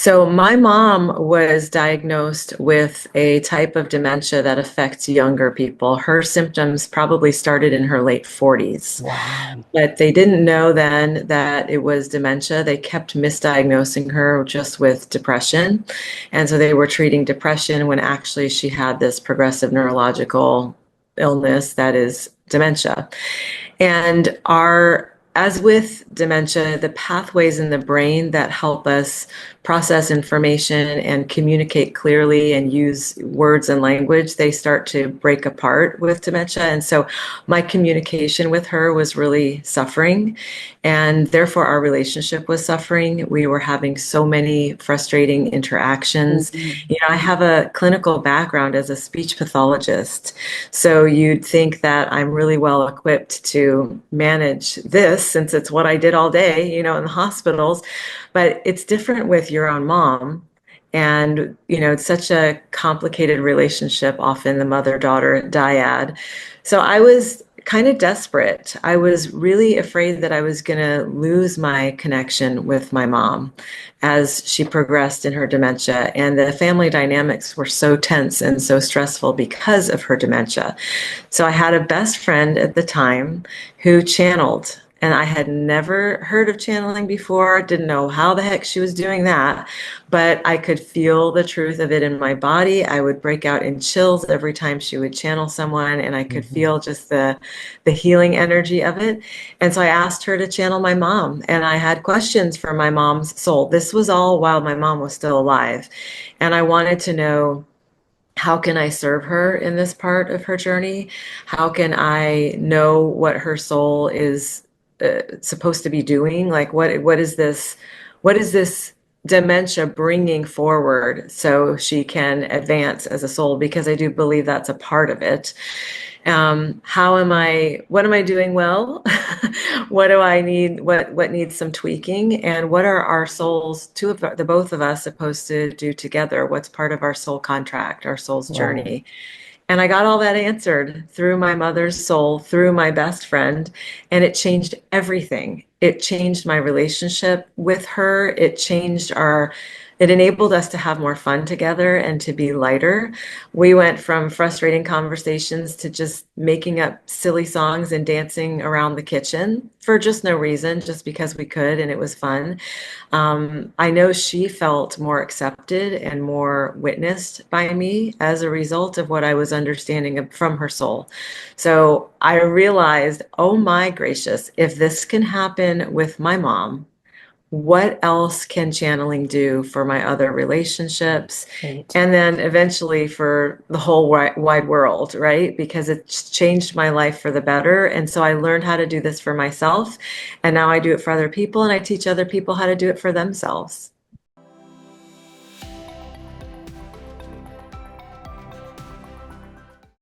So my mom was diagnosed with a type of dementia that affects younger people. Her symptoms probably started in her late 40s, Wow. but they didn't know then that it was dementia. They kept misdiagnosing her just with depression. And so they were treating depression when actually she had this progressive neurological illness that is dementia. And as with dementia, the pathways in the brain that help us process information and communicate clearly and use words and language, they start to break apart with dementia. And so my communication with her was really suffering, and therefore our relationship was suffering. We were having so many frustrating interactions. Mhm. I have a clinical background as a speech pathologist. So you'd think that I'm really well equipped to manage this since it's what I did all day, in the hospitals. But it's different with your own mom. And, it's such a complicated relationship, often the mother-daughter dyad. So I was kind of desperate. I was really afraid that I was going to lose my connection with my mom as she progressed in her dementia. And the family dynamics were so tense and so stressful because of her dementia. So I had a best friend at the time who channeled, and I had never heard of channeling before, didn't know how the heck she was doing that, but I could feel the truth of it in my body. I would break out in chills every time she would channel someone, and I could Mhm. feel just the healing energy of it. And so I asked her to channel my mom, and I had questions for my mom's soul. This was all while my mom was still alive, and I wanted to know, how can I serve her in this part of her journey? How can I know what her soul is supposed to be doing? Like, what is this? What is this dementia bringing forward so she can advance as a soul? Because I do believe that's a part of it. What am I doing well? What do I need? What needs some tweaking? And what are our souls, the both of us, supposed to do together? What's part of our soul contract, our soul's Wow. journey? And I got all that answered through my mother's soul, through my best friend, and it changed everything. It changed my relationship with her. It enabled us to have more fun together and to be lighter. We went from frustrating conversations to just making up silly songs and dancing around the kitchen for just no reason, just because we could and it was fun. I know she felt more accepted and more witnessed by me as a result of what I was understanding from her soul. So I realized, oh my gracious, if this can happen with my mom, what else can channeling do for my other relationships? Right. And then eventually for the whole wide world, right? Because it's changed my life for the better. And so I learned how to do this for myself. And now I do it for other people, and I teach other people how to do it for themselves.